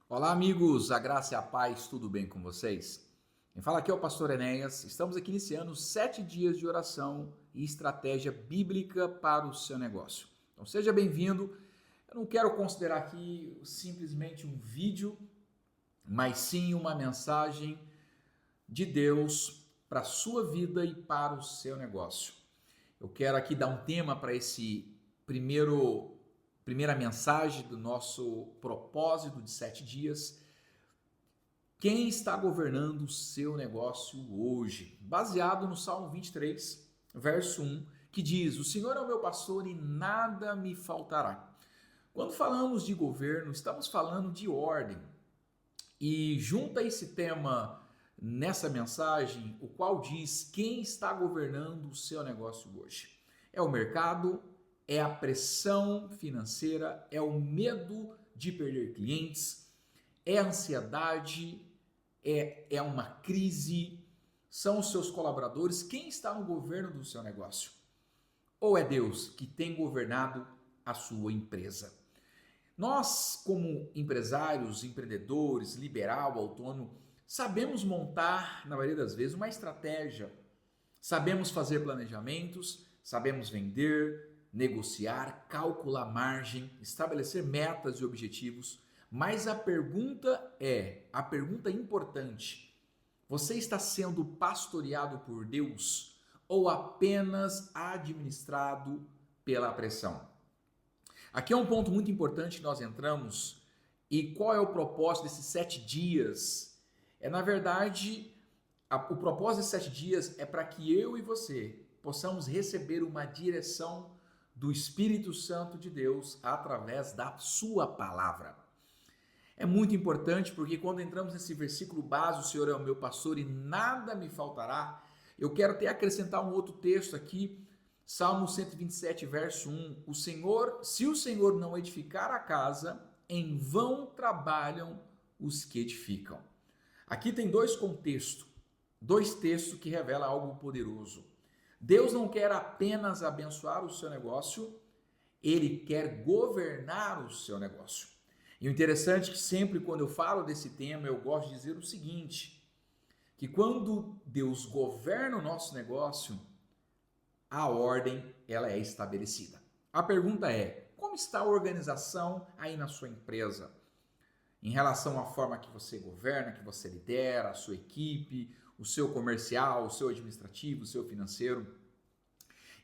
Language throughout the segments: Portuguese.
Olá, amigos, a graça e a paz, tudo bem com vocês? Quem fala aqui é o pastor Enéas. Estamos aqui iniciando 7 dias de oração e estratégia bíblica para o seu negócio. Então seja bem-vindo. Eu não quero considerar aqui simplesmente um vídeo, mas sim uma mensagem de Deus para a sua vida e para o seu negócio. Eu quero aqui dar um tema para esse primeira mensagem do nosso propósito de 7 dias. Quem está governando o seu negócio hoje? Baseado no Salmo 23, verso 1, que diz: O Senhor é o meu pastor e nada me faltará. Quando falamos de governo, estamos falando de ordem. E junta esse tema nessa mensagem, o qual diz quem está governando o seu negócio hoje. É o mercado, é a pressão financeira, é o medo de perder clientes, é a ansiedade, é uma crise, são os seus colaboradores, quem está no governo do seu negócio? Ou é Deus que tem governado a sua empresa? Nós, como empresários, empreendedores, liberal, autônomo, sabemos montar, na maioria das vezes, uma estratégia. Sabemos fazer planejamentos, sabemos vender, negociar, calcular margem, estabelecer metas e objetivos. Mas a pergunta importante: você está sendo pastoreado por Deus ou apenas administrado pela pressão? Aqui é um ponto muito importante que nós entramos. E qual é o propósito desses 7 dias? Na verdade, o propósito desses 7 dias é para que eu e você possamos receber uma direção do Espírito Santo de Deus através da sua palavra. É muito importante porque quando entramos nesse versículo base, o Senhor é o meu pastor e nada me faltará, eu quero até acrescentar um outro texto aqui, Salmo 127, verso 1. Se o Senhor não edificar a casa, em vão trabalham os que edificam. Aqui tem dois textos que revelam algo poderoso. Deus não quer apenas abençoar o seu negócio, Ele quer governar o seu negócio. E o interessante é que sempre quando eu falo desse tema, eu gosto de dizer o seguinte, que quando Deus governa o nosso negócio, a ordem ela é estabelecida. A pergunta é: como está a organização aí na sua empresa? Em relação à forma que você governa, que você lidera, a sua equipe, o seu comercial, o seu administrativo, o seu financeiro.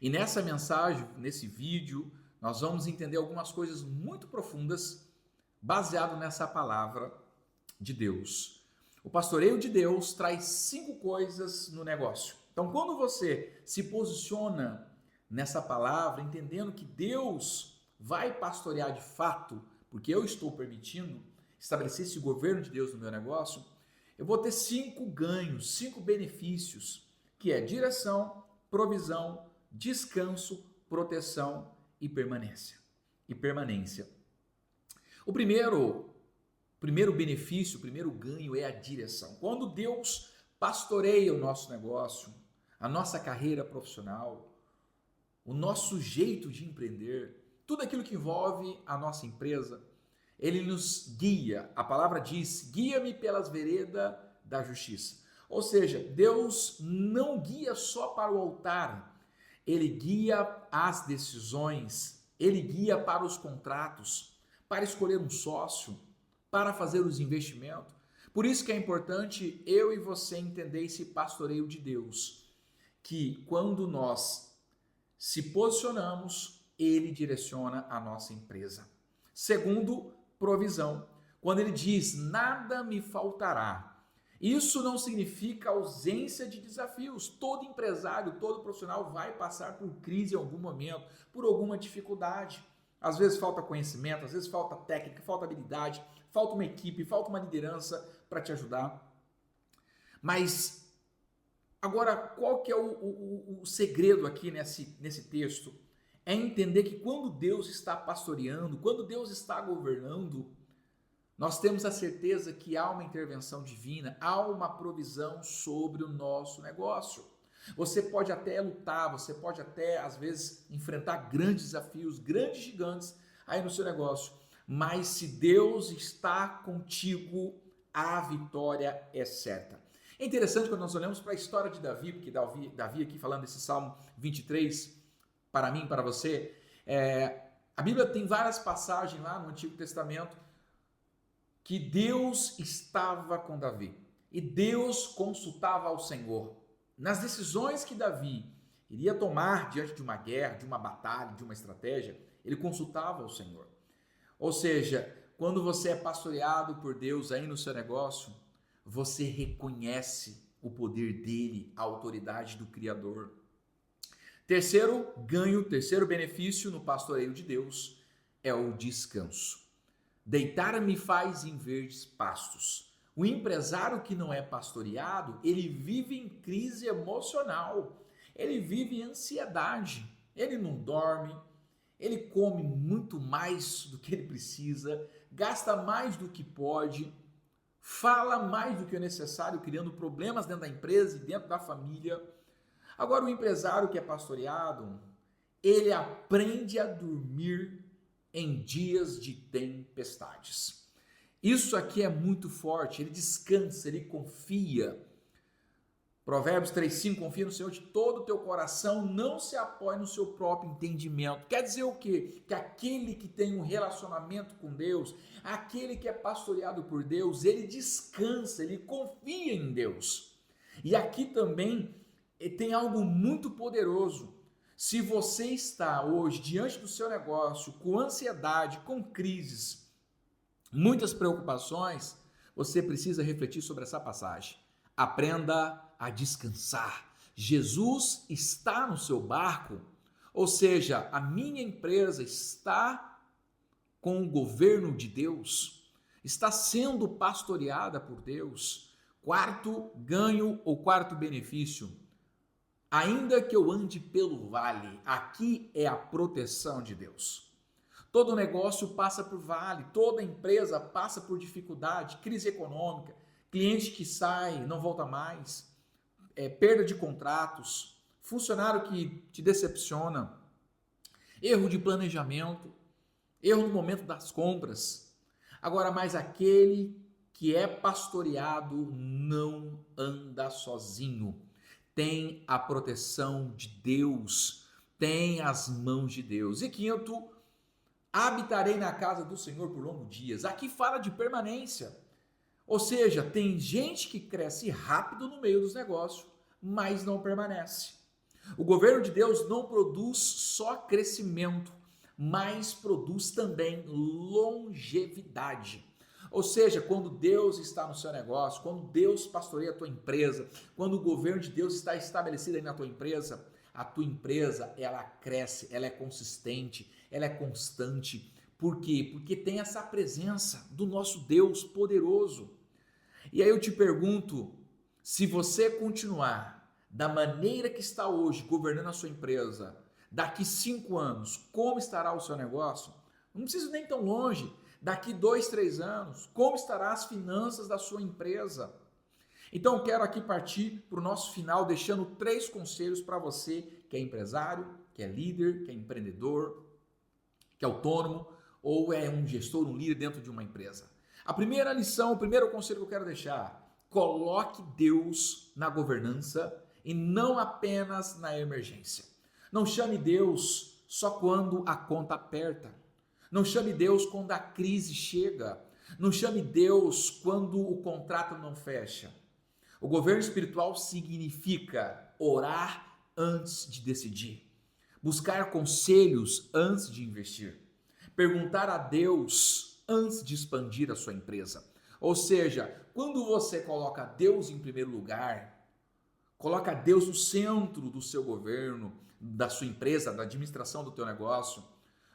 E nessa mensagem, nesse vídeo, nós vamos entender algumas coisas muito profundas baseado nessa palavra de Deus. O pastoreio de Deus traz 5 coisas no negócio. Então, quando você se posiciona nessa palavra, entendendo que Deus vai pastorear de fato, porque eu estou permitindo estabelecer esse governo de Deus no meu negócio, eu vou ter 5 ganhos, 5 benefícios, que é direção, provisão, descanso, proteção e permanência. O primeiro benefício, o primeiro ganho é a direção. Quando Deus pastoreia o nosso negócio, a nossa carreira profissional, o nosso jeito de empreender, tudo aquilo que envolve a nossa empresa, Ele nos guia. A palavra diz: guia-me pelas veredas da justiça. Ou seja, Deus não guia só para o altar, Ele guia as decisões, Ele guia para os contratos, para escolher um sócio, para fazer os investimentos. Por isso que é importante eu e você entender esse pastoreio de Deus, que quando nós se posicionamos, Ele direciona a nossa empresa. Segundo, provisão. Quando Ele diz, nada me faltará, isso não significa ausência de desafios. Todo empresário, todo profissional vai passar por crise em algum momento, por alguma dificuldade. Às vezes falta conhecimento, às vezes falta técnica, falta habilidade, falta uma equipe, falta uma liderança para te ajudar. Mas agora, qual que é o segredo aqui nesse texto? É entender que quando Deus está pastoreando, quando Deus está governando, nós temos a certeza que há uma intervenção divina, há uma provisão sobre o nosso negócio. Você pode até lutar, você pode até, às vezes, enfrentar grandes desafios, grandes gigantes aí no seu negócio. mas se Deus está contigo, a vitória é certa. É interessante quando nós olhamos para a história de Davi, porque Davi aqui falando desse Salmo 23, para mim, para você, a Bíblia tem várias passagens lá no Antigo Testamento que Deus estava com Davi e Deus consultava ao Senhor. Nas decisões que Davi iria tomar diante de uma guerra, de uma batalha, de uma estratégia, ele consultava ao Senhor. Ou seja, quando você é pastoreado por Deus aí no seu negócio, você reconhece o poder dele, a autoridade do Criador. Terceiro ganho, terceiro benefício no pastoreio de Deus é o descanso. Deitar-me faz em verdes pastos. O empresário que não é pastoreado, ele vive em crise emocional, ele vive em ansiedade, ele não dorme, ele come muito mais do que ele precisa, gasta mais do que pode, fala mais do que é necessário, criando problemas dentro da empresa e dentro da família. Agora, o empresário que é pastoreado, ele aprende a dormir em dias de tempestades. Isso aqui é muito forte, ele descansa, ele confia. Provérbios 3,5, confia no Senhor de todo o teu coração, não se apoie no seu próprio entendimento. Quer dizer o quê? Que aquele que tem um relacionamento com Deus, aquele que é pastoreado por Deus, ele descansa, ele confia em Deus. E aqui também tem algo muito poderoso. Se você está hoje diante do seu negócio com ansiedade, com crises, muitas preocupações, você precisa refletir sobre essa passagem. Aprenda a descansar. Jesus está no seu barco, ou seja, a minha empresa está com o governo de Deus, está sendo pastoreada por Deus. Quarto ganho ou quarto benefício, ainda que eu ande pelo vale, aqui é a proteção de Deus. Todo negócio passa por vale, toda empresa passa por dificuldade, crise econômica, cliente que sai, não volta mais, perda de contratos, funcionário que te decepciona, erro de planejamento, erro no momento das compras. Agora, mas aquele que é pastoreado não anda sozinho. Tem a proteção de Deus, tem as mãos de Deus. E quinto, habitarei na casa do Senhor por longos dias. Aqui fala de permanência. Ou seja, tem gente que cresce rápido no meio dos negócios, mas não permanece. O governo de Deus não produz só crescimento, mas produz também longevidade. Ou seja, quando Deus está no seu negócio, quando Deus pastoreia a tua empresa, quando o governo de Deus está estabelecido aí na tua empresa, a tua empresa, ela cresce, ela é consistente, ela é constante. Por quê? Porque tem essa presença do nosso Deus poderoso. E aí eu te pergunto, se você continuar da maneira que está hoje, governando a sua empresa, daqui 5 anos, como estará o seu negócio? Não precisa nem tão longe. Daqui 2, 3 anos, como estarão as finanças da sua empresa? Então, eu quero aqui partir para o nosso final, deixando 3 conselhos para você que é empresário, que é líder, que é empreendedor, que é autônomo ou é um gestor, um líder dentro de uma empresa. A primeira lição, o primeiro conselho que eu quero deixar, coloque Deus na governança e não apenas na emergência. Não chame Deus só quando a conta aperta. Não chame Deus quando a crise chega. Não chame Deus quando o contrato não fecha. O governo espiritual significa orar antes de decidir, buscar conselhos antes de investir, perguntar a Deus antes de expandir a sua empresa. Ou seja, quando você coloca Deus em primeiro lugar, coloca Deus no centro do seu governo, da sua empresa, da administração do teu negócio,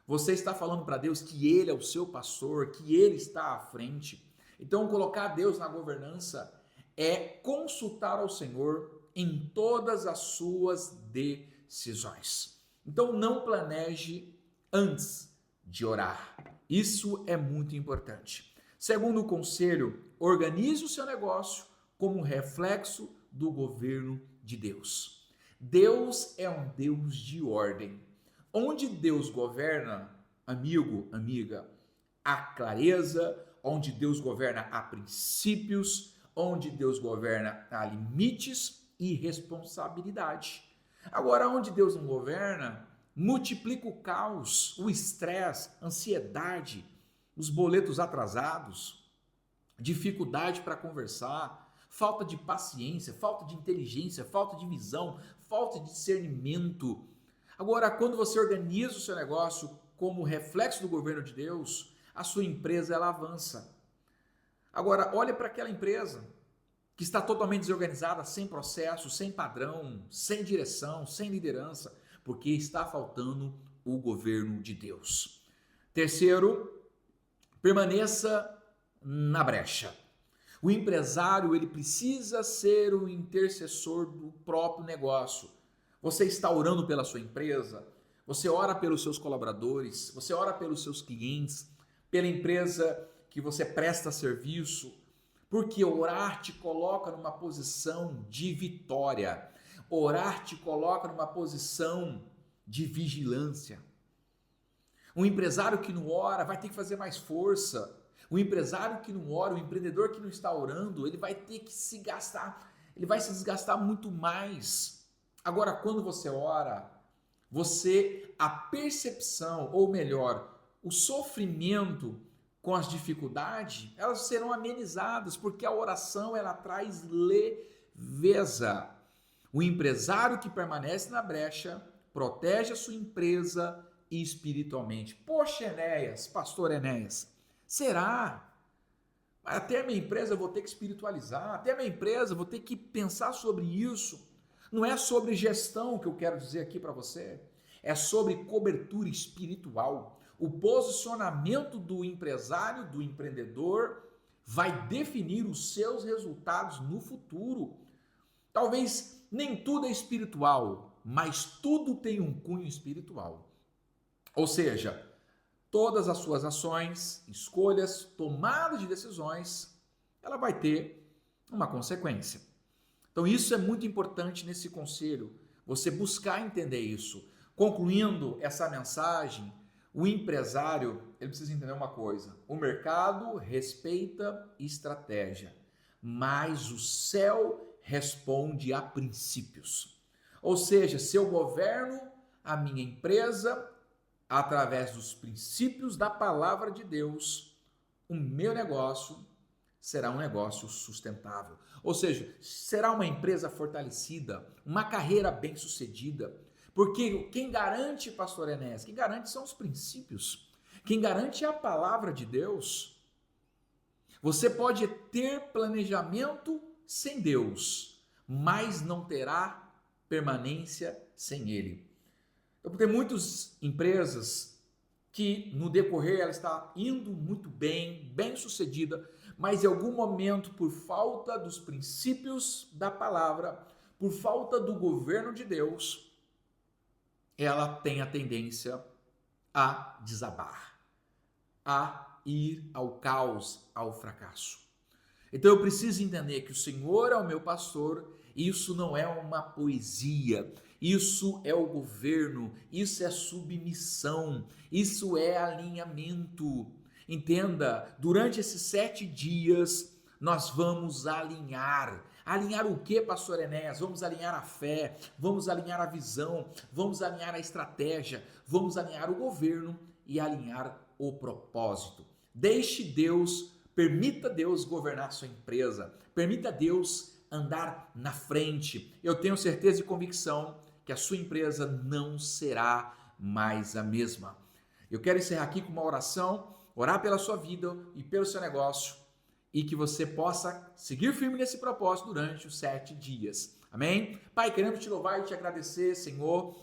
você está falando para Deus que Ele é o seu pastor, que Ele está à frente. Então, colocar Deus na governança é consultar ao Senhor em todas as suas decisões. Então, não planeje antes de orar. Isso é muito importante. Segundo conselho, organize o seu negócio como um reflexo do governo de Deus. Deus é um Deus de ordem. Onde Deus governa, amigo, amiga, há clareza, onde Deus governa há princípios, onde Deus governa há limites e responsabilidade. Agora, onde Deus não governa, multiplica o caos, o estresse, ansiedade, os boletos atrasados, dificuldade para conversar, falta de paciência, falta de inteligência, falta de visão, falta de discernimento. Agora, quando você organiza o seu negócio como reflexo do governo de Deus, a sua empresa ela avança. Agora, olha para aquela empresa que está totalmente desorganizada, sem processo, sem padrão, sem direção, sem liderança, porque está faltando o governo de Deus. Terceiro, permaneça na brecha. O empresário, ele precisa ser o intercessor do próprio negócio. Você está orando pela sua empresa, você ora pelos seus colaboradores, você ora pelos seus clientes, pela empresa que você presta serviço, porque orar te coloca numa posição de vitória. Orar te coloca numa posição de vigilância. Um empresário que não ora vai ter que fazer mais força. O empresário que não ora, o empreendedor que não está orando, ele vai ter que se gastar, ele vai se desgastar muito mais. Agora, quando você ora, a percepção, ou melhor, o sofrimento com as dificuldades, elas serão amenizadas, porque a oração ela traz leveza. O empresário que permanece na brecha protege a sua empresa espiritualmente. Poxa, Enéas, pastor Enéas, será? Até a minha empresa eu vou ter que espiritualizar, até a minha empresa eu vou ter que pensar sobre isso. Não é sobre gestão que eu quero dizer aqui para você, é sobre cobertura espiritual. O posicionamento do empresário, do empreendedor, vai definir os seus resultados no futuro. Talvez nem tudo é espiritual, mas tudo tem um cunho espiritual. Ou seja, todas as suas ações, escolhas, tomada de decisões, ela vai ter uma consequência. Então isso é muito importante nesse conselho, você buscar entender isso. Concluindo essa mensagem, o empresário, ele precisa entender uma coisa: o mercado respeita estratégia, mas o céu responde a princípios. Ou seja, se eu governo a minha empresa através dos princípios da palavra de Deus, o meu negócio será um negócio sustentável. Ou seja, será uma empresa fortalecida, uma carreira bem-sucedida. Porque quem garante, pastor Enéas, quem garante são os princípios. Quem garante é a palavra de Deus. Você pode ter planejamento sem Deus, mas não terá permanência sem Ele. Eu tenho muitas empresas que no decorrer ela está indo muito bem, bem sucedida, mas em algum momento, por falta dos princípios da palavra, por falta do governo de Deus, ela tem a tendência a desabar, a ir ao caos, ao fracasso. Então eu preciso entender que o Senhor é o meu pastor, isso não é uma poesia, isso é o governo, isso é submissão, isso é alinhamento. Entenda, durante esses 7 dias nós vamos alinhar. Alinhar o que, pastor Enéas? Vamos alinhar a fé, vamos alinhar a visão, vamos alinhar a estratégia, vamos alinhar o governo e alinhar o propósito. Deixe Deus, permita Deus governar a sua empresa, permita Deus andar na frente. Eu tenho certeza e convicção que a sua empresa não será mais a mesma. Eu quero encerrar aqui com uma oração, orar pela sua vida e pelo seu negócio, e que você possa seguir firme nesse propósito durante os 7 dias. Amém? Pai, queremos te louvar e te agradecer, Senhor,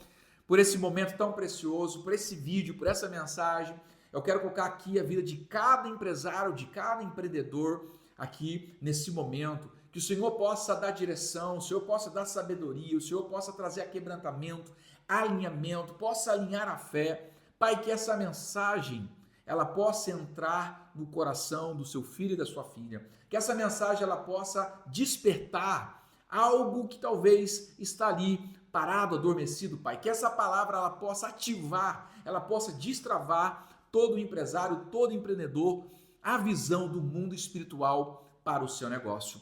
por esse momento tão precioso, por esse vídeo, por essa mensagem. Eu quero colocar aqui a vida de cada empresário, de cada empreendedor aqui nesse momento. Que o Senhor possa dar direção, o Senhor possa dar sabedoria, o Senhor possa trazer aquebrantamento, alinhamento, possa alinhar a fé. Pai, que essa mensagem ela possa entrar no coração do seu filho e da sua filha. Que essa mensagem ela possa despertar algo que talvez está ali parado, adormecido, Pai. Que essa palavra ela possa ativar, ela possa destravar todo empresário, todo empreendedor, a visão do mundo espiritual para o seu negócio.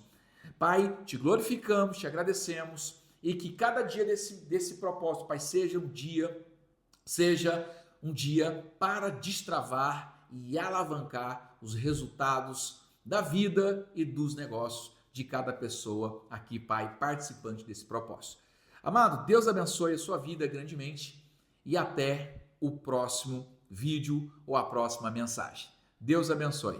Pai, te glorificamos, te agradecemos e que cada dia desse propósito, Pai, seja um dia para destravar e alavancar os resultados da vida e dos negócios de cada pessoa aqui, Pai, participante desse propósito. Amado, Deus abençoe a sua vida grandemente e até o próximo vídeo ou a próxima mensagem. Deus abençoe.